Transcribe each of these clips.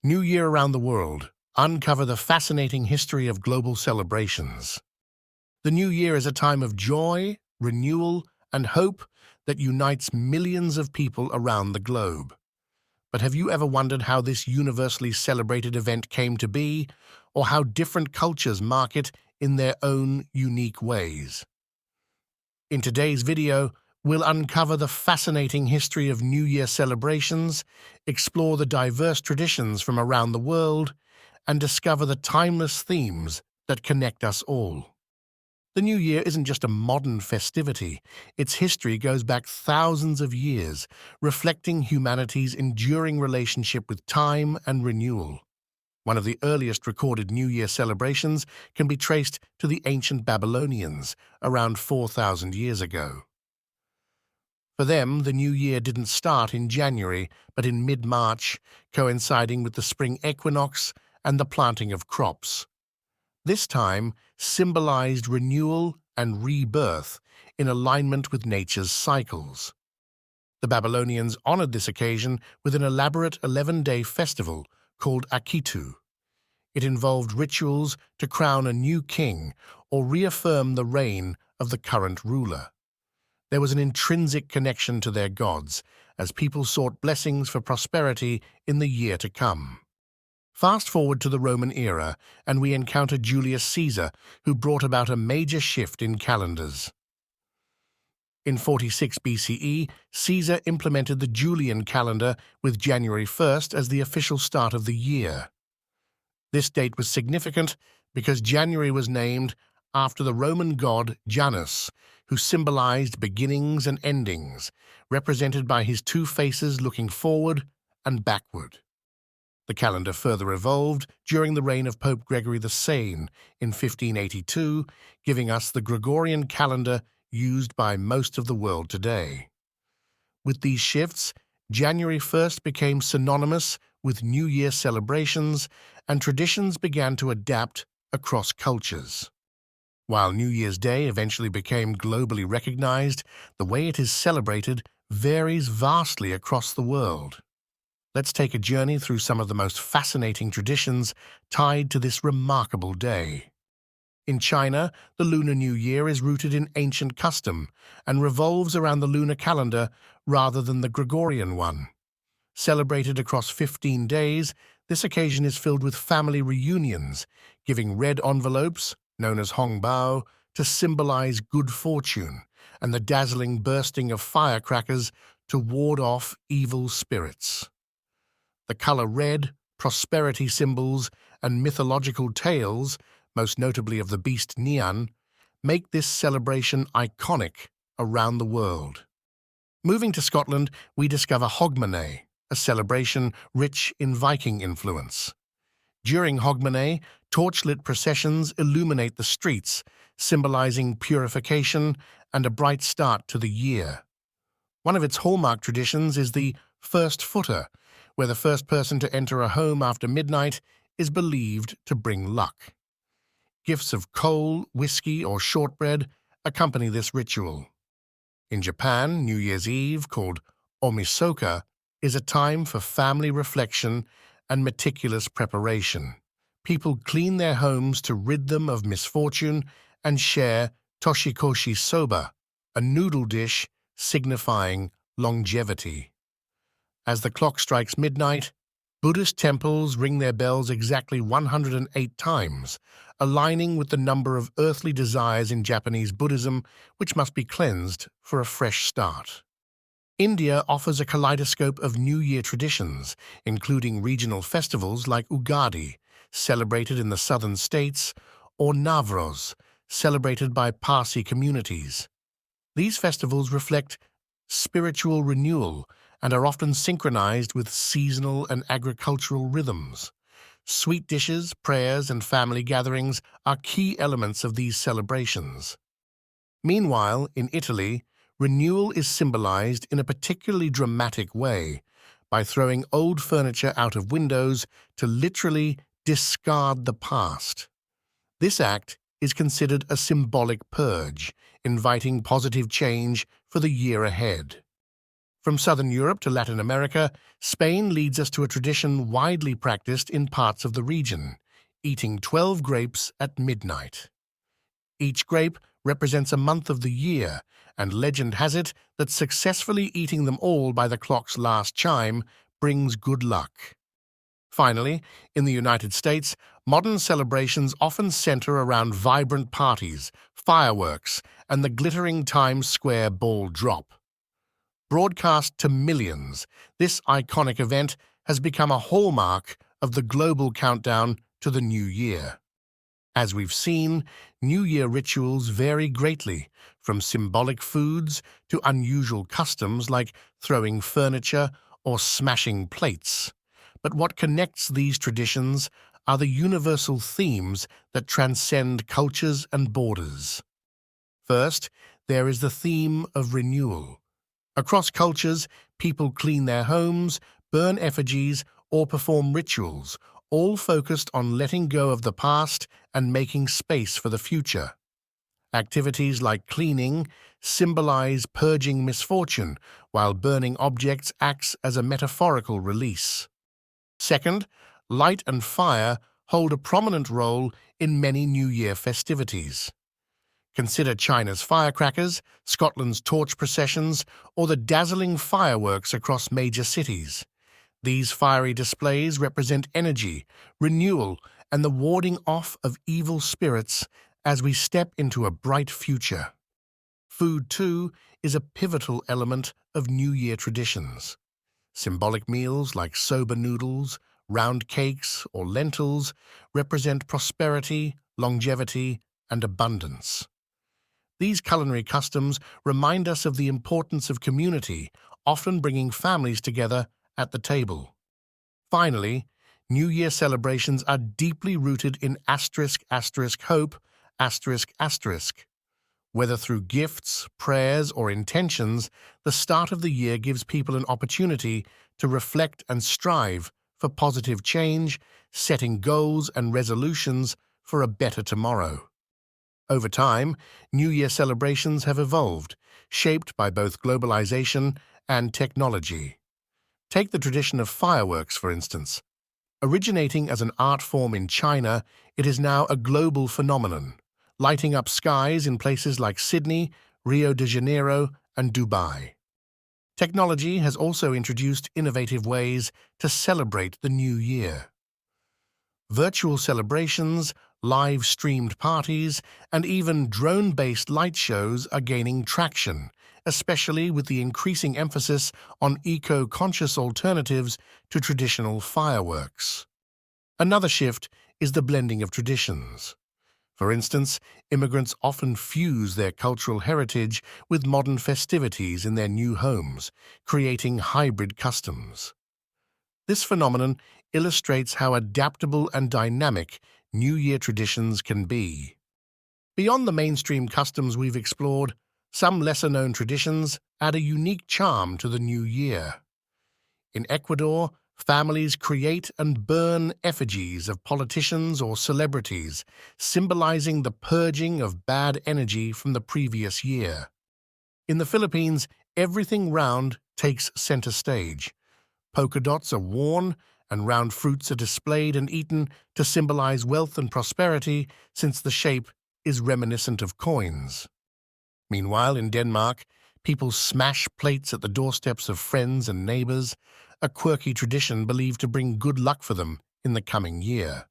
New Year around the world. Uncover the fascinating history of global celebrations. The New Year is a time of joy, renewal, and hope that unites millions of people around the globe. But have you ever wondered how this universally celebrated event came to be, or how different cultures mark it in their own unique ways? In today's video, we'll uncover the fascinating history of New Year celebrations, explore the diverse traditions from around the world, and discover the timeless themes that connect us all. The New Year isn't just a modern festivity. Its history goes back thousands of years, reflecting humanity's enduring relationship with time and renewal. One of the earliest recorded New Year celebrations can be traced to the ancient Babylonians, around 4,000 years ago. For them, the New Year didn't start in January, but in mid-March, coinciding with the spring equinox and the planting of crops. This time symbolized renewal and rebirth in alignment with nature's cycles. The Babylonians honored this occasion with an elaborate 11-day festival called Akitu. It involved rituals to crown a new king or reaffirm the reign of the current ruler. There was an intrinsic connection to their gods, as people sought blessings for prosperity in the year to come. Fast forward to the Roman era, and we encounter Julius Caesar, who brought about a major shift in calendars. In 46 BCE, Caesar implemented the Julian calendar with January 1st as the official start of the year. This date was significant because January was named after the Roman god Janus, who symbolized beginnings and endings, represented by his two faces looking forward and backward. The calendar further evolved during the reign of Pope Gregory the Sane in 1582, giving us the Gregorian calendar used by most of the world today. With these shifts, January 1st became synonymous with New Year celebrations, and traditions began to adapt across cultures. While New Year's Day eventually became globally recognized, the way it is celebrated varies vastly across the world. Let's take a journey through some of the most fascinating traditions tied to this remarkable day. In China, the Lunar New Year is rooted in ancient custom and revolves around the lunar calendar rather than the Gregorian one. Celebrated across 15 days, this occasion is filled with family reunions, giving red envelopes, known as hongbao, to symbolize good fortune, and the dazzling bursting of firecrackers to ward off evil spirits. The color red, prosperity symbols, and mythological tales, most notably of the beast Nian, make this celebration iconic around the world. Moving to Scotland, we discover Hogmanay, a celebration rich in Viking influence. During Hogmanay, torchlit processions illuminate the streets, symbolizing purification and a bright start to the year. One of its hallmark traditions is the first footer, where the first person to enter a home after midnight is believed to bring luck. Gifts of coal, whiskey, or shortbread accompany this ritual. In Japan, New Year's Eve, called Omisoka, is a time for family reflection and meticulous preparation. People clean their homes to rid them of misfortune and share toshikoshi soba, a noodle dish signifying longevity. As the clock strikes midnight, Buddhist temples ring their bells exactly 108 times, aligning with the number of earthly desires in Japanese Buddhism, which must be cleansed for a fresh start. India offers a kaleidoscope of New Year traditions, including regional festivals like Ugadi, celebrated in the southern states, or Navroz, celebrated by Parsi communities. These festivals reflect spiritual renewal and are often synchronized with seasonal and agricultural rhythms. Sweet dishes, prayers, and family gatherings are key elements of these celebrations. Meanwhile, in Italy, renewal is symbolized in a particularly dramatic way by throwing old furniture out of windows to literally discard the past. This act is considered a symbolic purge, inviting positive change for the year ahead. From southern Europe to Latin America, Spain leads us to a tradition widely practiced in parts of the region, eating 12 grapes at midnight. Each grape represents a month of the year, and legend has it that successfully eating them all by the clock's last chime brings good luck. Finally, in the United States, modern celebrations often center around vibrant parties, fireworks, and the glittering Times Square ball drop. Broadcast to millions, this iconic event has become a hallmark of the global countdown to the new year. As we've seen, New Year rituals vary greatly, from symbolic foods to unusual customs like throwing furniture or smashing plates. But what connects these traditions are the universal themes that transcend cultures and borders. First, there is the theme of renewal. Across cultures, people clean their homes, burn effigies, or perform rituals, all focused on letting go of the past and making space for the future. Activities like cleaning symbolize purging misfortune, while burning objects acts as a metaphorical release. Second, light and fire hold a prominent role in many New Year festivities. Consider China's firecrackers, Scotland's torch processions, or the dazzling fireworks across major cities. These fiery displays represent energy, renewal, and the warding off of evil spirits as we step into a bright future. Food, too, is a pivotal element of New Year traditions. Symbolic meals like soba noodles, round cakes, or lentils represent prosperity, longevity, and abundance. These culinary customs remind us of the importance of community, often bringing families together at the table. Finally, New Year celebrations are deeply rooted in hope, Whether through gifts, prayers, or intentions, the start of the year gives people an opportunity to reflect and strive for positive change, setting goals and resolutions for a better tomorrow. Over time, New Year celebrations have evolved, shaped by both globalization and technology. Take the tradition of fireworks, for instance. Originating as an art form in China, it is now a global phenomenon, lighting up skies in places like Sydney, Rio de Janeiro, and Dubai. Technology has also introduced innovative ways to celebrate the new year. Virtual celebrations, live-streamed parties, and even drone-based light shows are gaining traction, especially with the increasing emphasis on eco-conscious alternatives to traditional fireworks. Another shift is the blending of traditions. For instance, immigrants often fuse their cultural heritage with modern festivities in their new homes, creating hybrid customs. This phenomenon illustrates how adaptable and dynamic New Year traditions can be. Beyond the mainstream customs we've explored, some lesser-known traditions add a unique charm to the new year. In Ecuador, families create and burn effigies of politicians or celebrities, symbolizing the purging of bad energy from the previous year. In the Philippines, everything round takes center stage. Polka dots are worn, and round fruits are displayed and eaten to symbolize wealth and prosperity, since the shape is reminiscent of coins. Meanwhile, in Denmark, people smash plates at the doorsteps of friends and neighbors, a quirky tradition believed to bring good luck for them in the coming year.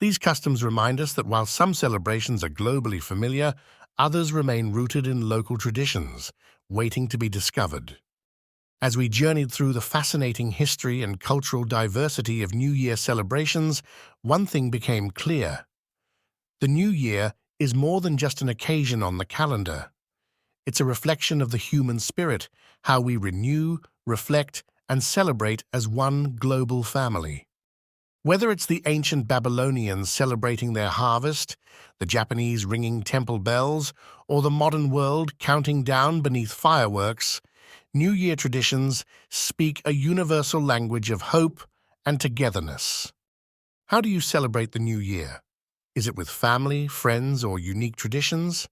These customs remind us that while some celebrations are globally familiar, others remain rooted in local traditions, waiting to be discovered. As we journeyed through the fascinating history and cultural diversity of New Year celebrations, one thing became clear. The New Year is more than just an occasion on the calendar. It's a reflection of the human spirit, how we renew, reflect, and celebrate as one global family. Whether it's the ancient Babylonians celebrating their harvest, the Japanese ringing temple bells, or the modern world counting down beneath fireworks, New Year traditions speak a universal language of hope and togetherness. How do you celebrate the New Year? Is it with family, friends, or unique traditions?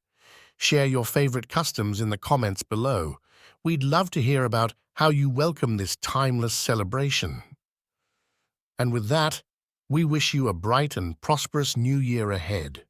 Share your favorite customs in the comments below. We'd love to hear about how you welcome this timeless celebration. And with that, we wish you a bright and prosperous new year ahead.